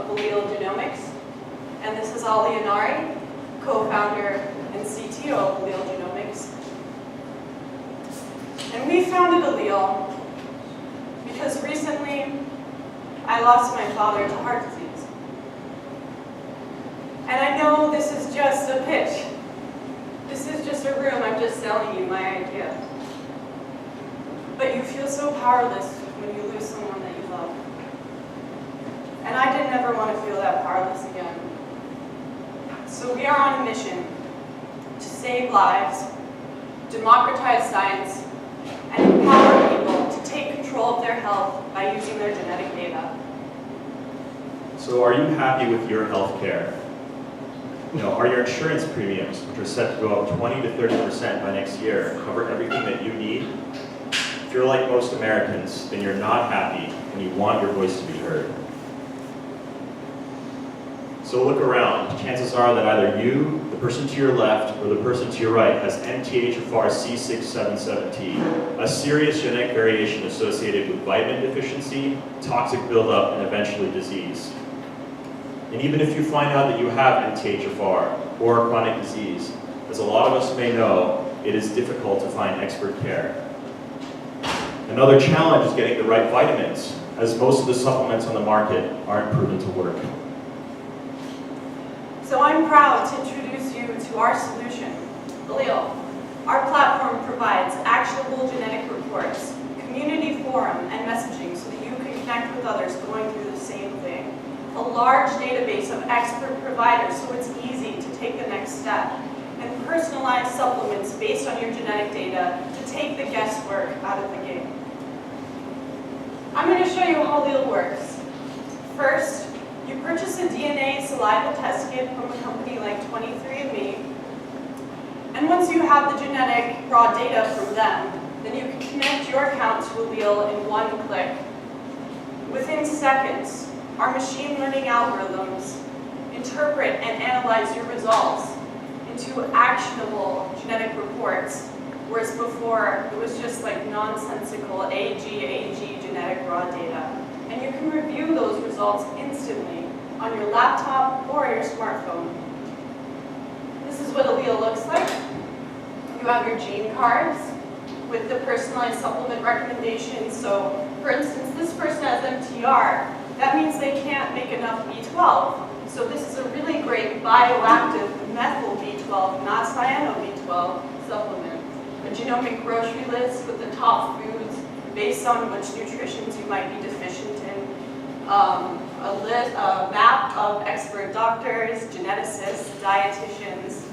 Allele Genomics. And this is Ali Anari, co-founder and CTO of Allele Genomics. And we founded Allele because recently I lost my father to heart disease. And I know this is just a pitch. This is just a room, I'm just selling you my idea. But you feel so powerless when you lose someone that you love. And I didn't ever want to feel that powerless again. So we are on a mission to save lives, democratize science, and empower people to take control of their health by using their genetic data. So are you happy with your health care? Are your insurance premiums, which are set to go up 20 to 30% by next year, cover everything that you need? If you're like most Americans, then you're not happy and you want your voice to be heard. So look around. Chances are that either you, the person to your left, or the person to your right has MTHFR C677T, a serious genetic variation associated with vitamin deficiency, toxic buildup, and eventually disease. And even if you find out that you have MTHFR or a chronic disease, as a lot of us may know, it is difficult to find expert care. Another challenge is getting the right vitamins, as most of the supplements on the market aren't proven to work. So I'm proud to introduce you to our solution, Allele. Our platform provides actionable genetic reports, community forum, and messaging so that you can connect with others going through the same thing. A large database of expert providers so it's easy to take the next step, and personalized supplements based on your genetic data to take the guesswork out of the game. I'm going to show you how Allele works. First, you purchase a DNA saliva test kit from a company like 23andMe, and once you have the genetic raw data from them, then you can connect your account to Allele in one click. Within seconds, our machine learning algorithms interpret and analyze your results into actionable genetic reports, whereas before it was just like nonsensical AG genetic raw data. And you can review those results instantly on your laptop or your smartphone. This is what Allele looks like. You have your gene cards with the personalized supplement recommendations. So, for instance, this person has MTR. That means they can't make enough B12. So this is a really great bioactive methyl B12, not cyano B12 supplement. A genomic grocery list with the top foods based on which nutritions you might be deficient in. A map of expert doctors, geneticists, dietitians,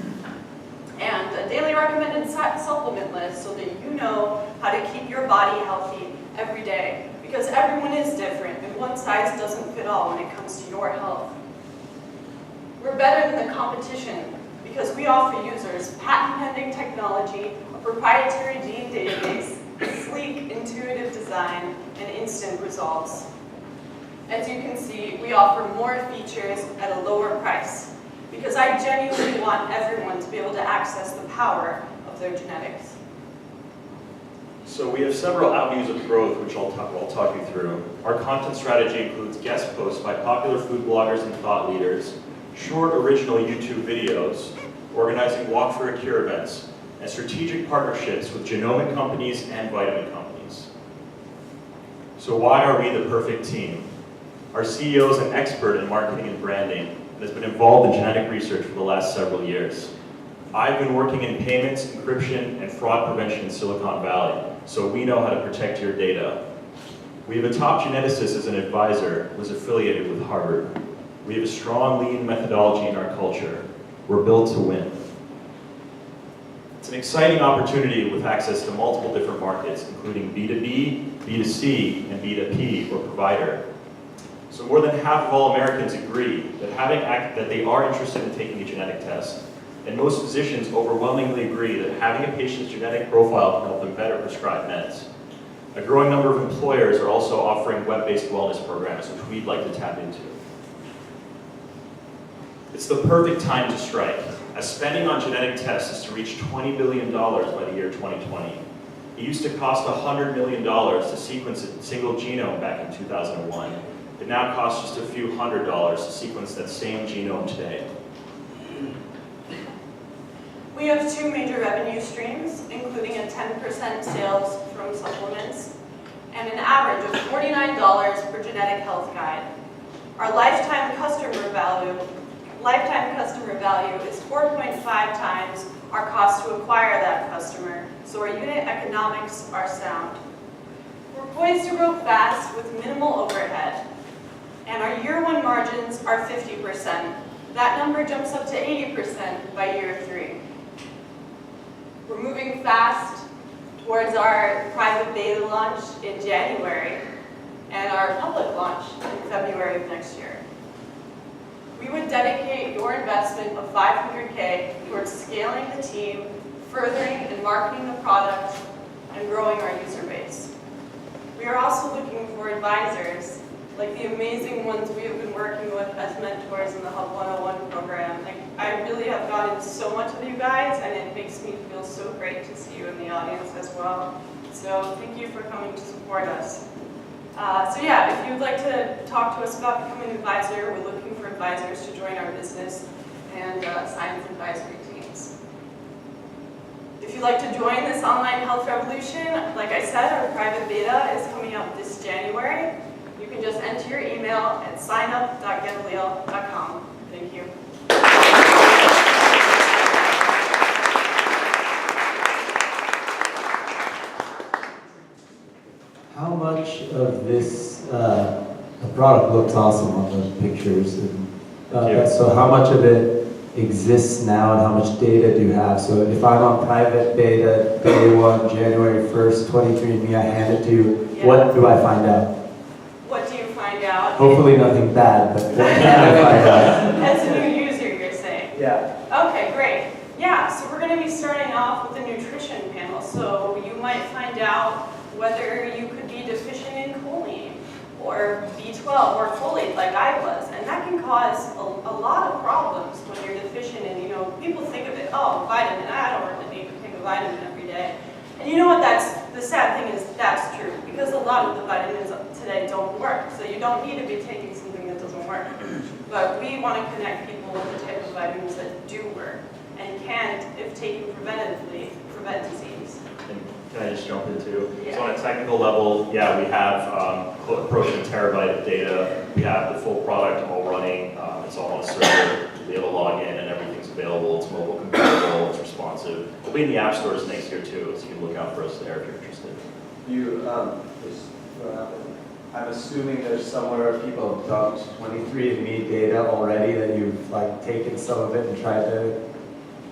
and a daily recommended supplement list so that you know how to keep your body healthy every day. Because everyone is different, and one size doesn't fit all when it comes to your health. We're better than the competition because we offer users patent-pending technology, a proprietary gene database, sleek, intuitive design, and instant results. As you can see, we offer more features at a lower price because I genuinely want everyone to be able to access the power of their genetics. So we have several avenues of growth which I'll talk you through. Our content strategy includes guest posts by popular food bloggers and thought leaders, short original YouTube videos, organizing Walk for a Cure events, and strategic partnerships with genomic companies and vitamin companies. So why are we the perfect team? Our CEO is an expert in marketing and branding and has been involved in genetic research for the last several years. I've been working in payments, encryption, and fraud prevention in Silicon Valley, so we know how to protect your data. We have a top geneticist as an advisor who is affiliated with Harvard. We have a strong lean methodology in our culture. We're built to win. It's an exciting opportunity with access to multiple different markets, including B2B, B2C, and B2P, or provider. So more than half of all Americans agree that they are interested in taking a genetic test. And most physicians overwhelmingly agree that having a patient's genetic profile can help them better prescribe meds. A growing number of employers are also offering web-based wellness programs, which we'd like to tap into. It's the perfect time to strike, as spending on genetic tests is to reach $20 billion by the year 2020. It used to cost $100 million to sequence a single genome back in 2001. It now costs just a few $100s to sequence that same genome today. We have two major revenue streams, including a 10% sales from supplements and an average of $49 per genetic health guide. Our lifetime customer value is 4.5 times our cost to acquire that customer, so our unit economics are sound. We're poised to grow fast with minimal overhead, and our year one margins are 50%. That number jumps up to 80% by year 3. We're moving fast towards our private beta launch in January and our public launch in February of next year. We would dedicate your investment of $500K towards scaling the team, furthering and marketing the product, and growing our user base. We are also looking for advisors, like the amazing ones we have been working with as mentors in the Hub101 program. Like, I really have gotten so much of you guys, and it makes me feel so great to see you in the audience as well. So thank you for coming to support us. So yeah, if you'd like to talk to us about becoming an advisor, we're looking for advisors to join our business and science advisory teams. If you'd like to join this online health revolution, like I said, our private beta is coming out this January. You can just enter your email at signup.getallele.com. Thank you. How much of this, the product looks awesome on the pictures. And, so how much of it exists now and how much data do you have? So if I'm on private beta, day 1, January 1st, 23andMe, I hand it to you, Yeah. What do I find out? What do you find out? Hopefully nothing bad, but what can I find out? As a new user, you're saying? Yeah. Okay, great. Yeah, so we're going to be starting off with a nutrition panel. So you might find out whether you could be deficient in choline or B12 or folate like I was. And that can cause a lot of problems when you're deficient in, people think of it, oh, vitamin, I don't really need to take a vitamin every day. And you know what, the sad thing is that's true, because a lot of the vitamins today don't work. So you don't need to be taking something that doesn't work. But we want to connect people with the type of vitamins that do work and can, if taken preventatively, prevent disease. And can I just jump in too? Yeah. So on a technical level, yeah, we have approaching a terabyte of data. We have the full product all running. It's all on a server. You'll be able to log in and everything's available. It's mobile compatible. It's responsive. We'll be in the app stores next year too, so you can look out for us there if you're interested. I'm assuming there's somewhere people have dumped 23andMe data already that you've taken some of it and tried to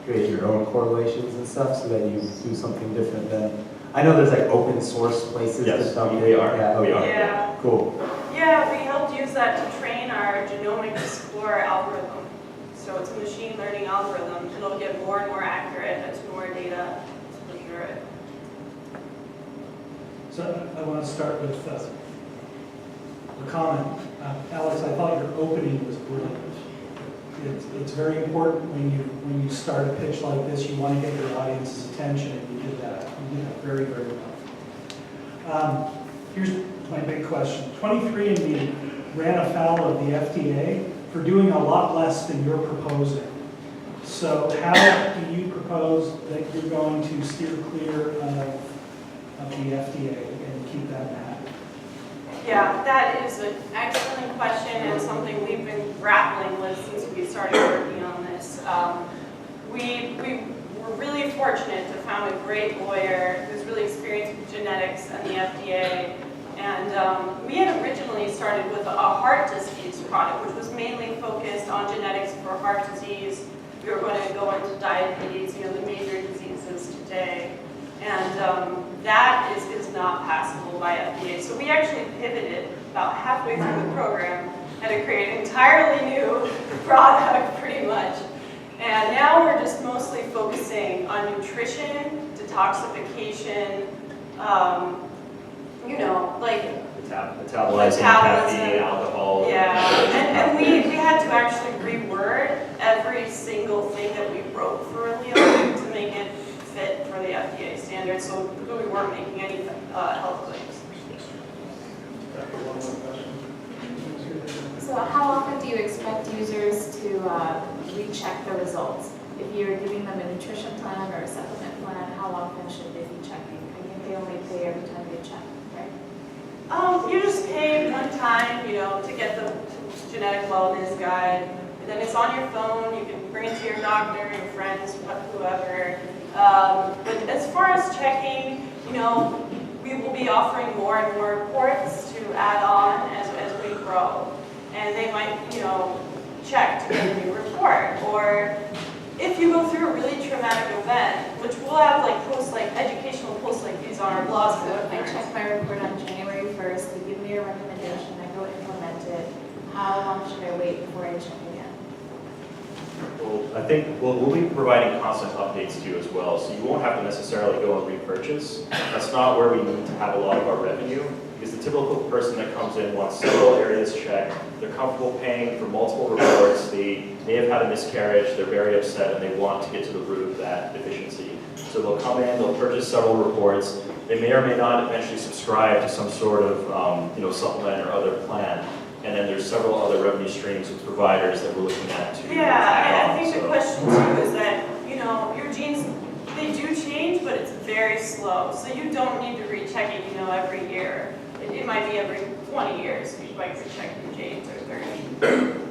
create your own correlations and stuff so that you do something different than. I know there's open source places Yes, to dump we data. are. Yeah, We okay. are. Yeah. Cool. Yeah, we helped use that to train our genomic explorer algorithm. So it's a machine learning algorithm. It'll get more and more accurate as more data is put through it. So I want to start with a comment. Alex, I thought your opening was brilliant. It's very important when you start a pitch like this, you want to get your audience's attention, and you did that. You did that very, very well. Here's my big question. 23andMe ran afoul of the FDA for doing a lot less than you're proposing. So how do you propose that you're going to steer clear of the FDA and keep that in hand? Yeah, that is an excellent question and something we've been grappling with since we started working on this. We were really fortunate to found a great lawyer who's really experienced with genetics and the FDA. And we had originally started with a heart disease product, which was mainly focused on genetics for heart disease. We were going to go into diabetes, the major diseases today. And that is not passable by FDA. So we actually pivoted about halfway through the program, had to create an entirely new product, pretty much. And now we're just mostly focusing on nutrition, detoxification, Metabolizing caffeine, alcohol. Yeah, and we had to actually reword every single thing that we wrote for Allele to make it fit for the FDA standards, so we weren't making any health claims. So how often do you expect users to recheck the results? If you're giving them a nutrition plan or a supplement plan, how often should they be checking? I think they only pay every time they check, right? You just pay one time, you know, to get the genetic wellness guide. And then it's on your phone. You can bring it to your doctor, your friends, whoever. But as far as checking, you know, we will be offering more and more reports to add on as we grow. And they might, you know, check to get a new report. Or if you go through a really traumatic event, which we'll have like posts, like educational posts like these on our blogs. So if I check my report on January 1st, they give me a recommendation, I go implement it, how long should I wait before I check again? Well, I think we'll be providing constant updates to you as well, so you won't have to necessarily go and repurchase. That's not where we need to have a lot of our revenue, because the typical person that comes in wants several areas checked, they're comfortable paying for multiple reports, they may have had a miscarriage, they're very upset, and they want to get to the root of that deficiency. So they'll come in, they'll purchase several reports, they may or may not eventually subscribe to some sort of you know, supplement or other plan. And then there's several other revenue streams with providers that we're looking at too. Yeah, I think the question too is that, you know, your genes, they do change, but it's very slow. So you don't need to recheck it, you know, every year. It might be every 20 years you might recheck your genes or 30.